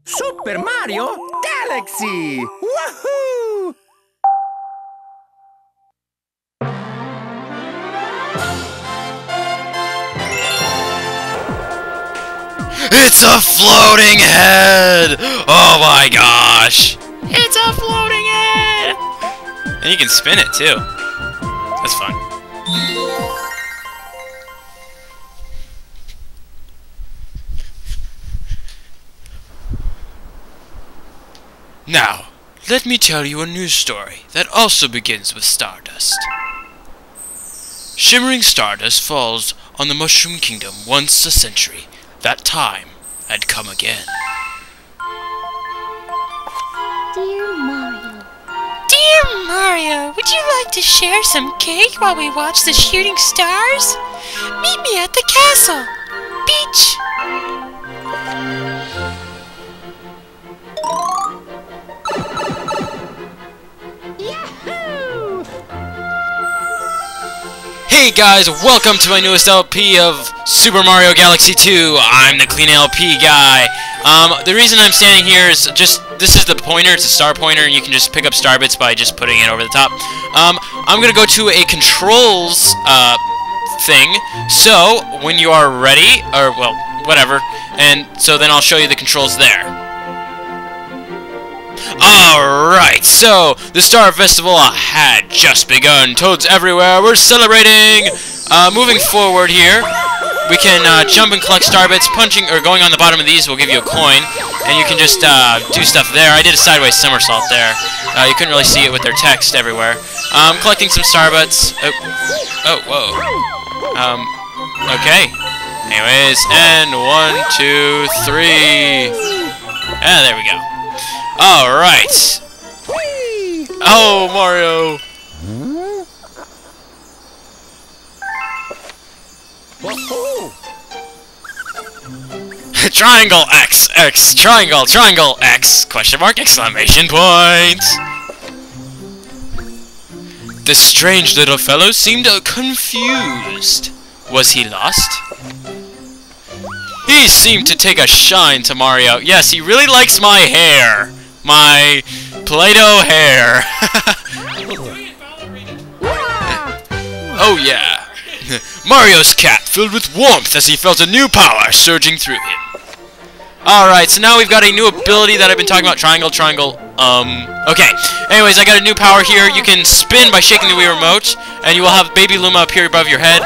Super Mario Galaxy! Woohoo! It's a floating head! Oh my gosh! It's a floating head! And you can spin it too. That's fun. Now, let me tell you a news story that also begins with stardust. Shimmering stardust falls on the Mushroom Kingdom once a century. That time had come again. Dear Mario. Dear Mario, would you like to share some cake while we watch the shooting stars? Meet me at the castle. Beach. Yahoo! Hey guys, welcome to my newest LP of Super Mario Galaxy 2. I'm the TheCleanLPGuy. The reason I'm standing here is just, this is the pointer, it's a star pointer, and you can just pick up star bits by just putting it over the top. I'm gonna go to a controls, thing, so when you are ready, or, well, whatever, and so then I'll show you the controls there. Alright, so the Star Festival had just begun. Toads everywhere, we're celebrating! Moving forward here, we can jump and collect star bits. Punching, or going on the bottom of these will give you a coin, and you can just do stuff there. I did a sideways somersault there. You couldn't really see it with their text everywhere. Collecting some star bits. Oh, whoa. Okay. Anyways, and 1, 2, 3. Ah, there we go. Alright. Oh, Mario. Triangle X, X, triangle, triangle X, question mark, exclamation point. The strange little fellow seemed confused. Was he lost? He seemed to take a shine to Mario. Yes, he really likes my hair. My Play-Doh hair. Oh yeah. Mario's cap filled with warmth as he felt a new power surging through him. Alright, so now we've got a new ability that I've been talking about. Triangle, triangle. Okay. Anyways, I got a new power here. You can spin by shaking the Wii Remote, and you will have Baby Luma appear above your head.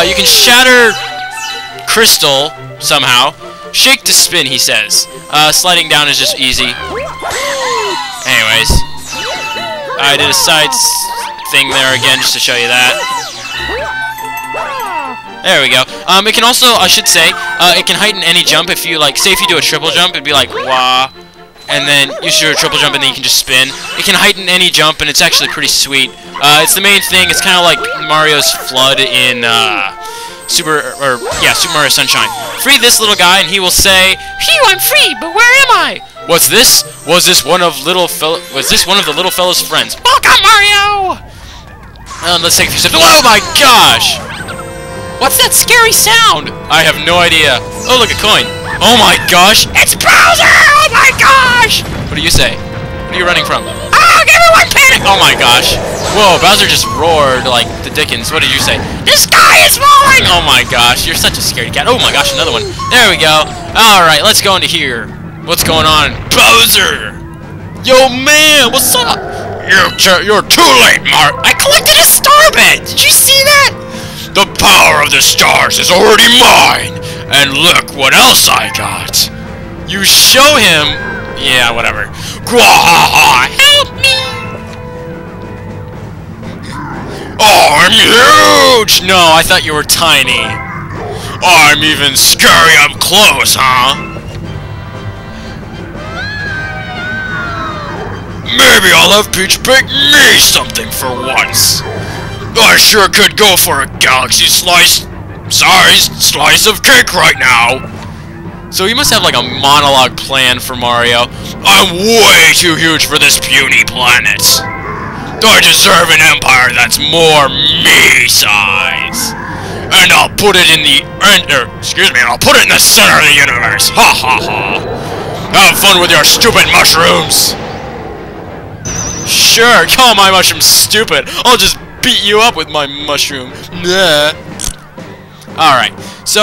You can shatter crystal somehow. Shake to spin, he says. Sliding down is just easy. Anyways. I did a side thing there again just to show you that. There we go. It can also, I should say, it can heighten any jump. If you, like, say if you do a triple jump, it'd be like, wah. And then you should do a triple jump and then you can just spin. It can heighten any jump and it's actually pretty sweet. It's the main thing. It's kind of like Mario's Flood in, Super Mario Sunshine. Free this little guy and he will say, Phew, I'm free, but where am I? "What's this? Was this one of the little fellow's friends?" Welcome, Mario! Let's take a few steps. Oh my gosh! What's that scary sound? I have no idea. Oh, look, a coin. Oh my gosh! It's Bowser! Oh my gosh! What do you say? What are you running from? Ah, everyone panic! Oh my gosh! Whoa, Bowser just roared like the Dickens. What did you say? The sky is falling! Oh my gosh, you're such a scaredy cat. Oh my gosh, another one. There we go. Alright, let's go into here. What's going on? Bowser! Yo, man, what's up? You're too late, Mark. I collected a star bit! Did you see that? The power of the stars is already mine! And look what else I got! You show him... Yeah, whatever. Help me! Oh, I'm huge! No, I thought you were tiny. I'm even scary up close, huh? Maybe I'll have Peach bake me something for once. I sure could go for a galaxy-sized slice of cake right now. So you must have like a monologue plan for Mario. I'm way too huge for this puny planet. I deserve an empire that's more me size. And I'll put it in the I'll put it in the center of the universe. Ha ha ha. Have fun with your stupid mushrooms! Sure, call my mushroom stupid. I'll just beat you up with my mushroom. Nah. Alright, so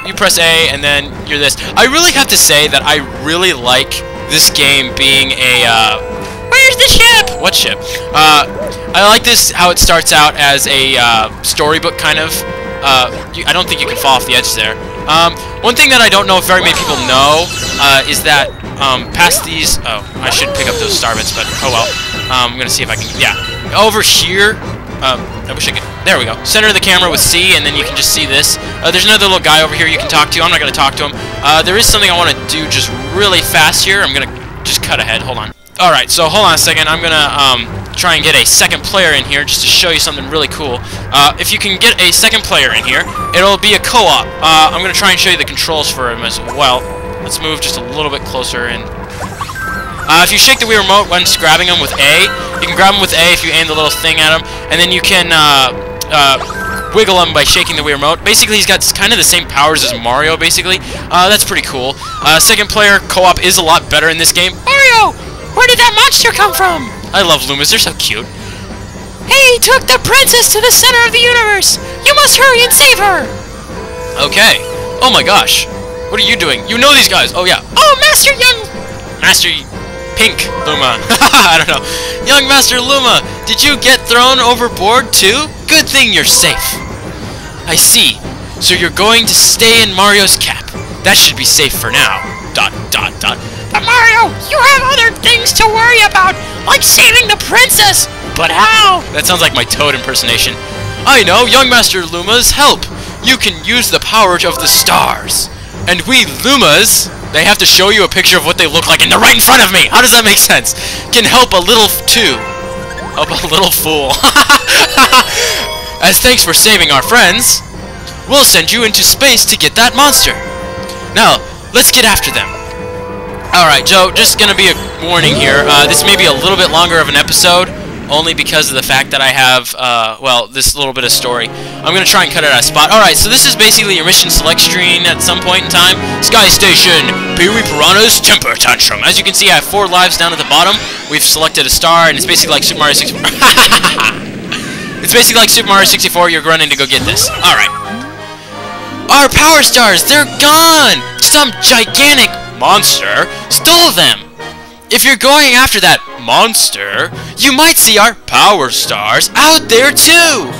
you press A and then you're this. I really have to say that I really like this game being a, Where's the ship? what ship? I like this, how it starts out as a storybook kind of. I don't think you can fall off the edge there. One thing that I don't know if very many people know is that past these... Oh, I should pick up those star bits, but oh well. I'm going to see if I can... Yeah. Over here... I wish I could... There we go. Center the camera with C, and then you can just see this. There's another little guy over here you can talk to. I'm not going to talk to him. There is something I want to do just really fast here. I'm going to just cut ahead. Hold on. Alright, so hold on a second. I'm going to try and get a second player in here just to show you something really cool. If you can get a second player in here, it'll be a co-op. I'm going to try and show you the controls for him as well. Let's move just a little bit closer in. If you shake the Wii Remote when grabbing him with A, you can grab him with A if you aim the little thing at him, and then you can wiggle him by shaking the Wii Remote. Basically, he's got kind of the same powers as Mario, basically. That's pretty cool. Second player co-op is a lot better in this game. Mario! Where did that monster come from? I love Lumas, they're so cute. He took the princess to the center of the universe! You must hurry and save her! Okay. Oh my gosh. What are you doing? You know these guys. Oh yeah. Oh, Master Pink Luma. I don't know. Young Master Luma, did you get thrown overboard too? Good thing you're safe. I see. So you're going to stay in Mario's cap. That should be safe for now. ... But Mario, you have other things to worry about, like saving the princess! But how? That sounds like my Toad impersonation. I know, Young Master Lumas, help! You can use the power of the stars. And we Lumas, they have to show you a picture of what they look like, and they're right in front of me! How does that make sense? Can help a little too. Help a little fool. As thanks for saving our friends, we'll send you into space to get that monster. Now, let's get after them. Alright, Joe, just gonna be a warning here. This may be a little bit longer of an episode, only because of the fact that I have, well, this little bit of story. I'm gonna try and cut it out of spot. Alright, so this is basically your mission select screen at some point in time. Sky Station, Pee-wee Piranha's Temper Tantrum. As you can see, I have 4 lives down at the bottom. We've selected a star, and it's basically like Super Mario 64. It's basically like Super Mario 64. You're running to go get this. Alright. Our power stars, they're gone! Some gigantic monster stole them. If you're going after that monster, you might see our power stars out there too.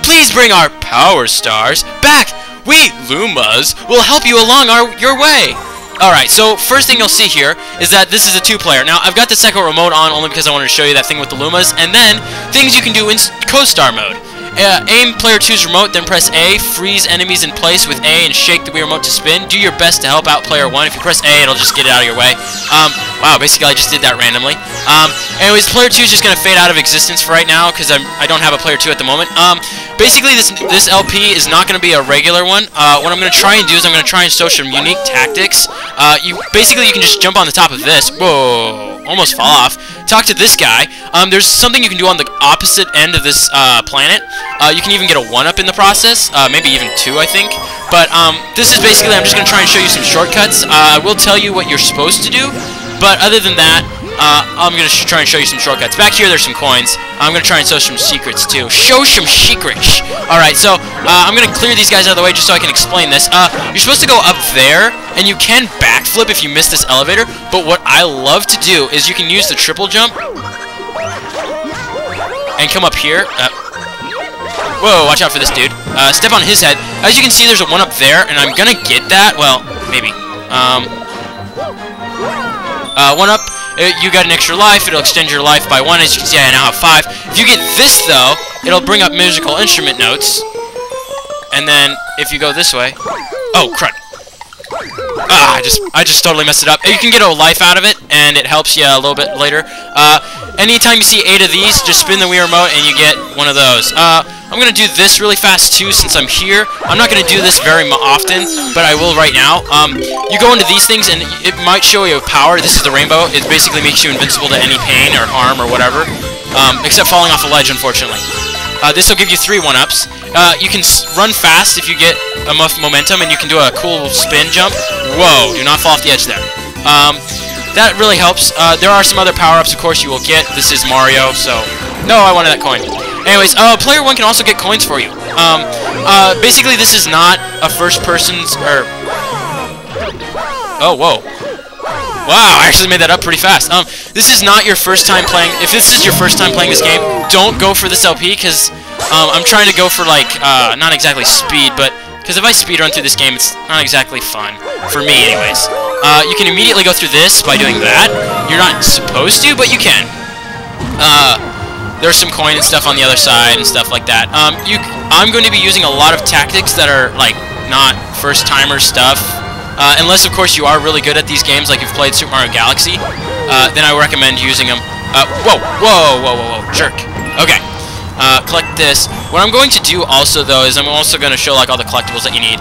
Please bring our power stars back. We Lumas will help you along your way. Alright, so first thing you'll see here is that this is a 2-player. Now, I've got the second remote on only because I wanted to show you that thing with the Lumas, and then things you can do in co-star mode. Aim player 2's remote, then press A, freeze enemies in place with A, and shake the Wii Remote to spin. Do your best to help out player 1. If you press A, it'll just get it out of your way. Wow, basically I just did that randomly. Anyways, player 2 is just going to fade out of existence for right now, because I don't have a player 2 at the moment. Basically, this LP is not going to be a regular one. What I'm going to try and do is I'm going to try and show some unique tactics. You can just jump on the top of this. Whoa, almost fall off. Talk to this guy. There's something you can do on the opposite end of this planet. You can even get a 1-up in the process, maybe even 2, I think. But this is basically, I'm just going to try and show you some shortcuts. I will tell you what you're supposed to do, but other than that, I'm going to try and show you some shortcuts. Back here, there's some coins. I'm going to try and show some secrets, too. Show some secrets! Alright, so I'm going to clear these guys out of the way just so I can explain this. You're supposed to go up there, and you can backflip if you miss this elevator, but what I love to do is you can use the triple jump and come up here. Whoa, watch out for this dude. Step on his head. As you can see, there's a 1 up there, and I'm gonna get that. Well, maybe. 1 up. You got an extra life. It'll extend your life by 1. As you can see, I now have 5. If you get this, though, it'll bring up musical instrument notes. And then, if you go this way... Oh, crud. I just totally messed it up. You can get a life out of it, and it helps you a little bit later. Anytime you see 8 of these, just spin the Wii Remote, and you get one of those. I'm going to do this really fast, too, since I'm here. I'm not going to do this very often, but I will right now. You go into these things, and it might show you a power. This is the rainbow. It basically makes you invincible to any pain or harm or whatever, except falling off a ledge, unfortunately. This will give you 3 1-ups. You can run fast if you get enough momentum, and you can do a cool spin jump. Whoa, do not fall off the edge there. that really helps. There are some other power-ups, of course, you will get. This is Mario, so... No, I wanted that coin. Anyways, player 1 can also get coins for you. Basically, this is not a first-person's... Oh, whoa. Wow, I actually made that up pretty fast. This is not your first time playing... If this is your first time playing this game, don't go for this LP, because I'm trying to go for, like, not exactly speed, but... Because if I speedrun through this game, it's not exactly fun. For me, anyways. You can immediately go through this by doing that. You're not supposed to, but you can. There's some coin and stuff on the other side and stuff like that. I'm going to be using a lot of tactics that are, like, not first-timer stuff. Unless, of course, you are really good at these games, like you've played Super Mario Galaxy. Then I recommend using them. Whoa, jerk. Okay. Collect this. What I'm going to do also, though, is I'm also going to show, like, all the collectibles that you need.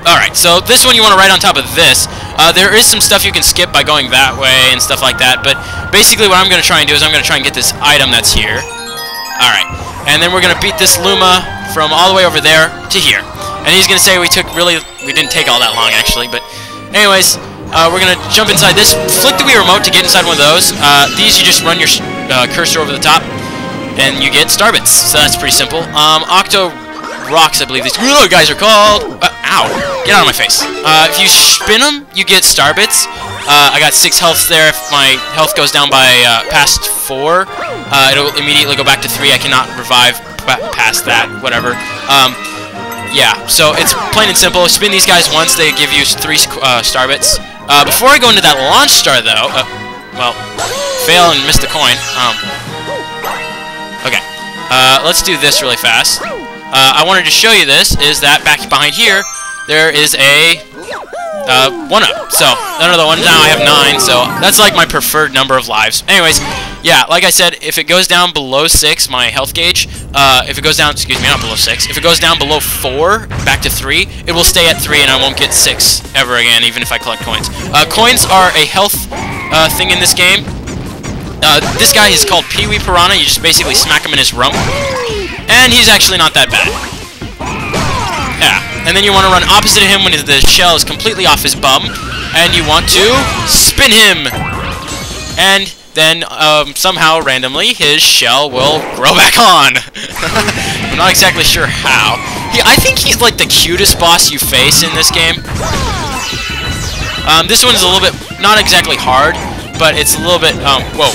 Alright, so this one you want to write on top of this. There is some stuff you can skip by going that way and stuff like that, but basically what I'm going to try and do is I'm going to try and get this item that's here. Alright, and then we're going to beat this Luma from all the way over there to here. And he's going to say we didn't take all that long, actually, but anyways, we're going to jump inside this, flick the Wii remote to get inside one of those. These you just run your cursor over the top, and you get Starbits, so that's pretty simple. Octo Rocks, I believe these guys are called. Ow! Get out of my face. If you spin them, you get Starbits. I got 6 health there. If my health goes down by past 4, it'll immediately go back to 3. I cannot revive past that. Whatever. Yeah. So it's plain and simple. Spin these guys once, they give you 3 Starbits. Before I go into that launch star, though, well, fail and miss the coin. Okay. Let's do this really fast. I wanted to show you this, is that back behind here, there is a 1-up. So, another one, now I have 9, so that's like my preferred number of lives. Anyways, yeah, like I said, if it goes down below 6, my health gauge, if it goes down, excuse me, not below 6, if it goes down below 4, back to 3, it will stay at 3 and I won't get 6 ever again, even if I collect coins. Coins are a health thing in this game. This guy is called Pee-wee Piranha. You just basically smack him in his rump. And he's actually not that bad. Yeah. And then you want to run opposite of him when the shell is completely off his bum. And you want to spin him. And then somehow, randomly, his shell will grow back on. I'm not exactly sure how. I think he's like the cutest boss you face in this game. This one's a little bit, not exactly hard, but it's a little bit, whoa.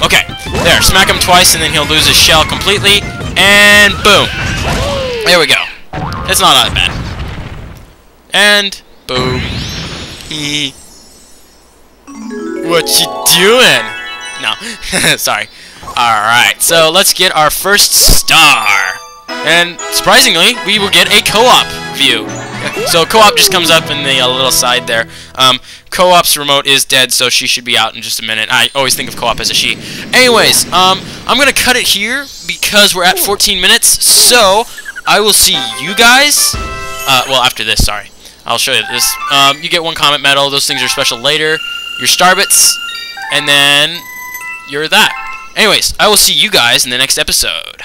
Okay, there, smack him twice and then he'll lose his shell completely, and boom. There we go. It's not that bad. And boom. What you doing? No, sorry. Alright, so let's get our first star. And surprisingly, we will get a co-op view. So co-op just comes up in the little side there. Co-op's remote is dead, so she should be out in just a minute. I always think of co-op as a she. Anyways, I'm going to cut it here because we're at 14 minutes. So I will see you guys. Well, after this, sorry. I'll show you this. You get 1 comment medal. Those things are special later. Your Starbits. And then you're that. Anyways, I will see you guys in the next episode.